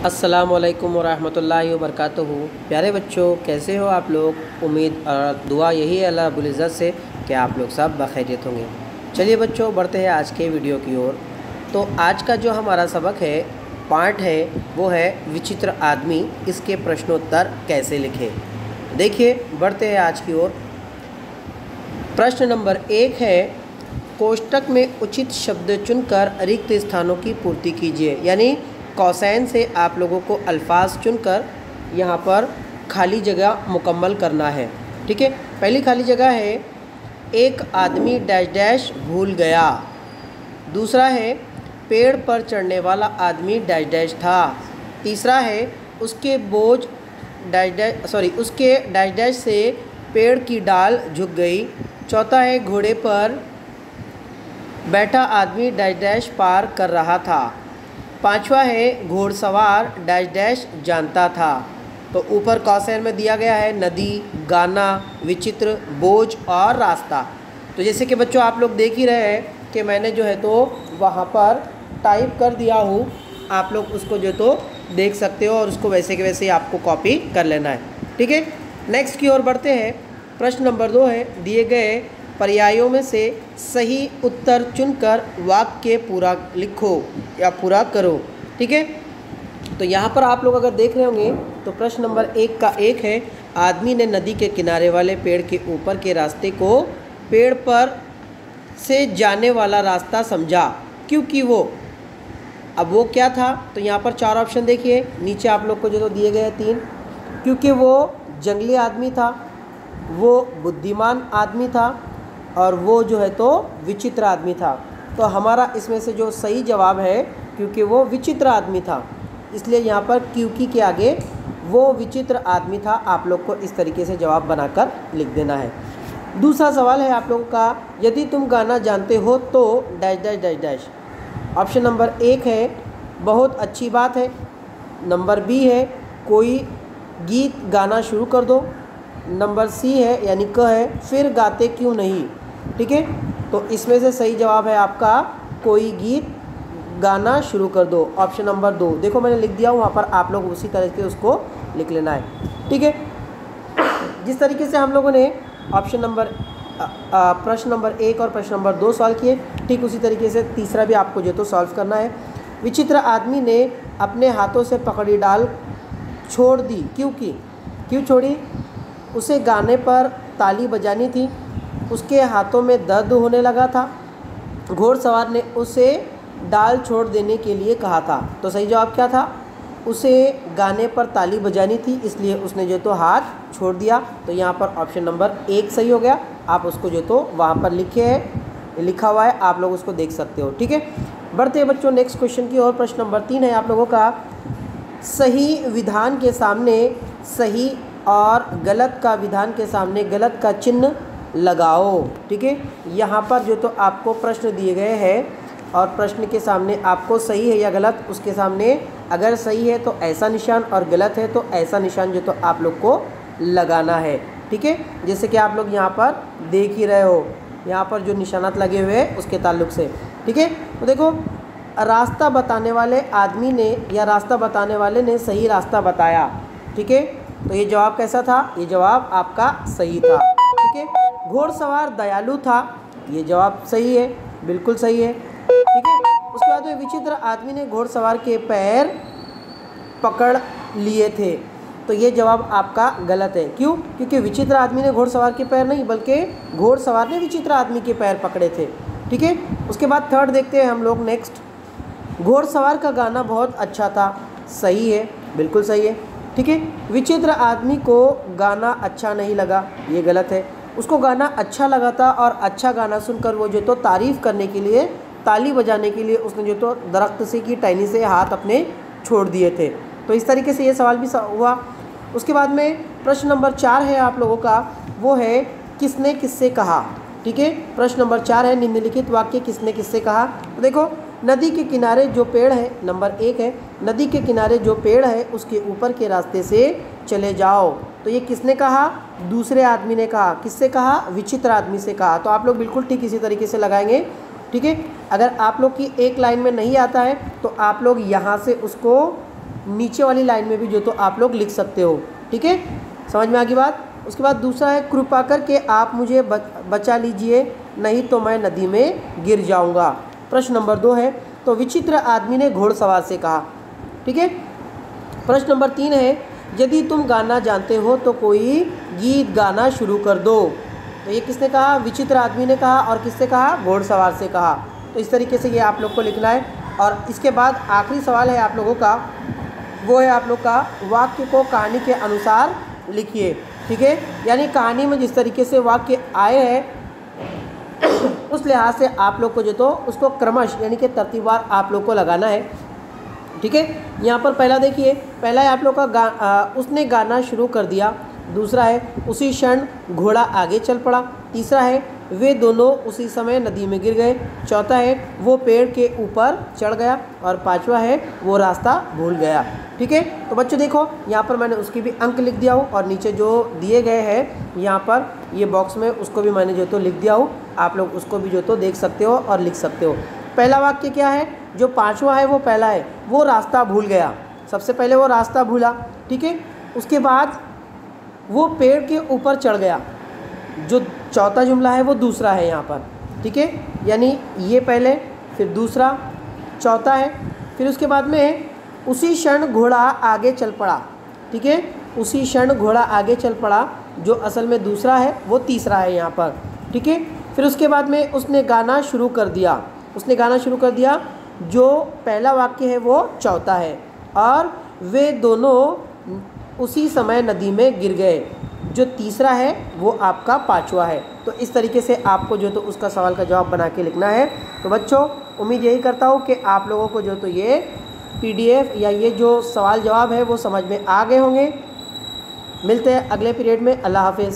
अस्सलामुअलैकुम वरहमतुल्लाहि वबरकातुहू। प्यारे बच्चों, कैसे हो आप लोग। उम्मीद और दुआ यही है अल्लाह रब्बुल इज़्ज़त से कि आप लोग सब बखैरियत होंगे। चलिए बच्चों, बढ़ते हैं आज के वीडियो की ओर। तो आज का जो हमारा सबक है, पार्ट है, वो है विचित्र आदमी, इसके प्रश्नोत्तर कैसे लिखें। देखिए, बढ़ते हैं आज की ओर। प्रश्न नंबर 1 है, कोष्टक में उचित शब्द चुनकर रिक्त स्थानों की पूर्ति कीजिए। यानी कौसैन से आप लोगों को अल्फाज चुनकर यहाँ पर खाली जगह मुकम्मल करना है। ठीक है, पहली खाली जगह है, एक आदमी डैश डैश भूल गया। दूसरा है, पेड़ पर चढ़ने वाला आदमी डैश डैश था। तीसरा है, उसके डैश डैश से पेड़ की डाल झुक गई। चौथा है, घोड़े पर बैठा आदमी डैश डैश पार कर रहा था। पांचवा है, घोड़सवार डैश डैश जानता था। तो ऊपर कौसैन में दिया गया है नदी, गाना, विचित्र, बोझ और रास्ता। तो जैसे कि बच्चों आप लोग देख ही रहे हैं कि मैंने जो है तो वहाँ पर टाइप कर दिया हूँ। आप लोग उसको जो तो देख सकते हो और उसको वैसे के वैसे ही आपको कॉपी कर लेना है। ठीक है, नेक्स्ट की ओर बढ़ते हैं। प्रश्न नंबर 2 है, दिए गए पर्यायों में से सही उत्तर चुनकर वाक्य पूरा लिखो या पूरा करो। ठीक है, तो यहाँ पर आप लोग अगर देख रहे होंगे तो प्रश्न नंबर 1 का 1 है, आदमी ने नदी के किनारे वाले पेड़ के ऊपर के रास्ते को पेड़ पर से जाने वाला रास्ता समझा, क्योंकि वो, अब वो क्या था, तो यहाँ पर 4 ऑप्शन देखिए, नीचे आप लोग को जो तो दिए गए हैं 3। क्योंकि वो जंगली आदमी था, वो बुद्धिमान आदमी था और वो जो है तो विचित्र आदमी था। तो हमारा इसमें से जो सही जवाब है, क्योंकि वो विचित्र आदमी था, इसलिए यहाँ पर क्योंकि के आगे वो विचित्र आदमी था, आप लोग को इस तरीके से जवाब बनाकर लिख देना है। दूसरा सवाल है आप लोगों का, यदि तुम गाना जानते हो तो dash dash dash dash. Option number 1 है, बहुत अच्छी बात है। नंबर बी है, कोई गीत गाना शुरू कर दो। नंबर सी है यानी क है, फिर गाते क्यों नहीं। ठीक है, तो इसमें से सही जवाब है आपका कोई गीत गाना शुरू कर दो, ऑप्शन नंबर 2। देखो मैंने लिख दिया हूँ वहाँ पर, आप लोग उसी तरह से उसको लिख लेना है। ठीक है, जिस तरीके से हम लोगों ने ऑप्शन नंबर प्रश्न नंबर 1 और प्रश्न नंबर 2 सॉल्व किए, ठीक उसी तरीके से तीसरा भी आपको जो तो सॉल्व करना है। विचित्र आदमी ने अपने हाथों से पकड़ी डाल छोड़ दी, क्यों छोड़ी। उसे गाने पर ताली बजानी थी, उसके हाथों में दर्द होने लगा था, घोड़सवार ने उसे डाल छोड़ देने के लिए कहा था। तो सही जवाब क्या था, उसे गाने पर ताली बजानी थी इसलिए उसने जो तो हाथ छोड़ दिया। तो यहाँ पर ऑप्शन नंबर 1 सही हो गया। आप उसको जो तो वहाँ पर लिखा हुआ है, आप लोग उसको देख सकते हो। ठीक है, बढ़ते हैं बच्चों नेक्स्ट क्वेश्चन की ओर। प्रश्न नंबर 3 है आप लोगों का, सही विधान के सामने सही और गलत का विधान के सामने गलत का चिन्ह लगाओ। ठीक है, यहाँ पर जो तो आपको प्रश्न दिए गए हैं और प्रश्न के सामने आपको सही है या गलत, उसके सामने अगर सही है तो ऐसा निशान और गलत है तो ऐसा निशान जो तो आप लोग को लगाना है। ठीक है, जैसे कि आप लोग यहाँ पर देख ही रहे हो, यहाँ पर जो निशानात लगे हुए हैं उसके ताल्लुक से। ठीक है, तो देखो, रास्ता बताने वाले आदमी ने या रास्ता बताने वाले ने सही रास्ता बताया। ठीक है, तो ये जवाब कैसा था, ये जवाब आपका सही था। ठीक है, घोड़सवार दयालु था, ये जवाब सही है, बिल्कुल सही है। ठीक है, उसके बाद में विचित्र आदमी ने घोड़सवार के पैर पकड़ लिए थे, तो ये जवाब आपका गलत है। क्यों, क्योंकि विचित्र आदमी ने घोड़सवार के पैर नहीं, बल्कि घोड़सवार ने विचित्र आदमी के पैर पकड़े थे। ठीक है, उसके बाद थर्ड देखते हैं हम लोग नेक्स्ट, घोड़सवार का गाना बहुत अच्छा था, सही है, बिल्कुल सही है। ठीक है, विचित्र आदमी को गाना अच्छा नहीं लगा, ये गलत है। उसको गाना अच्छा लगा था और अच्छा गाना सुनकर वो जो तो तारीफ़ करने के लिए, ताली बजाने के लिए उसने जो तो दरख्त से की टहनी से हाथ अपने छोड़ दिए थे। तो इस तरीके से ये सवाल भी हुआ। उसके बाद में प्रश्न नंबर 4 है आप लोगों का, वो है किसने किससे कहा। ठीक है, प्रश्न नंबर 4 है, निम्नलिखित वाक्य किसने किससे कहा। तो देखो, नदी के किनारे जो पेड़ है, नंबर 1 है, नदी के किनारे जो पेड़ है उसके ऊपर के रास्ते से चले जाओ। तो ये किसने कहा, दूसरे आदमी ने कहा। किससे कहा, विचित्र आदमी से कहा। तो आप लोग बिल्कुल ठीक इसी तरीके से लगाएंगे। ठीक है, अगर आप लोग की एक लाइन में नहीं आता है तो आप लोग यहाँ से उसको नीचे वाली लाइन में भी जो तो आप लोग लिख सकते हो। ठीक है, समझ में आ गई बात। उसके बाद दूसरा है, कृपा करके आप मुझे बचा लीजिए, नहीं तो मैं नदी में गिर जाऊंगा। प्रश्न नंबर 2 है, तो विचित्र आदमी ने घोड़सवार से कहा। ठीक है। प्रश्न नंबर 3 है, यदि तुम गाना जानते हो तो कोई गीत गाना शुरू कर दो। तो ये किसने कहा? विचित्र आदमी ने कहा। और किससे कहा? घोड़सवार से कहा। तो इस तरीके से ये आप लोग को लिखना है। और इसके बाद आखिरी सवाल है आप लोगों का, वो है आप लोग का, वाक्य को कहानी के अनुसार लिखिए। ठीक है, यानी कहानी में जिस तरीके से वाक्य आए हैं उस लिहाज से आप लोग को जो तो उसको क्रमश यानी कि तरतीबवार आप लोग को लगाना है। ठीक है, यहाँ पर पहला देखिए, पहला है आप लोग का उसने गाना शुरू कर दिया। दूसरा है, उसी क्षण घोड़ा आगे चल पड़ा। तीसरा है, वे दोनों उसी समय नदी में गिर गए। चौथा है, वो पेड़ के ऊपर चढ़ गया। और पांचवा है, वो रास्ता भूल गया। ठीक है, तो बच्चों देखो यहाँ पर मैंने उसकी भी अंक लिख दिया हूँ और नीचे जो दिए गए हैं यहाँ पर ये बॉक्स में उसको भी मैंने जो तो लिख दिया हूँ। आप लोग उसको भी जो तो देख सकते हो और लिख सकते हो। पहला वाक्य क्या है? जो पांचवा है वो पहला है, वो रास्ता भूल गया। सबसे पहले वो रास्ता भूला। ठीक है, उसके बाद वो पेड़ के ऊपर चढ़ गया। जो चौथा जुमला है वो दूसरा है यहाँ पर। ठीक है, यानी ये पहले, फिर दूसरा, चौथा है। फिर उसके बाद में उसी क्षण घोड़ा आगे चल पड़ा। ठीक है, उसी क्षण घोड़ा आगे चल पड़ा, जो असल में दूसरा है वो तीसरा है यहाँ पर। ठीक है, फिर उसके बाद में उसने गाना शुरू कर दिया। उसने गाना शुरू कर दिया, जो पहला वाक्य है वो चौथा है। और वे दोनों उसी समय नदी में गिर गए, जो तीसरा है वो आपका पांचवा है। तो इस तरीके से आपको जो तो उसका सवाल का जवाब बना के लिखना है। तो बच्चों उम्मीद यही करता हूँ कि आप लोगों को जो तो ये PDF या ये जो सवाल जवाब है वो समझ में आ गए होंगे। मिलते हैं अगले पीरियड में। अल्लाह हाफिज़।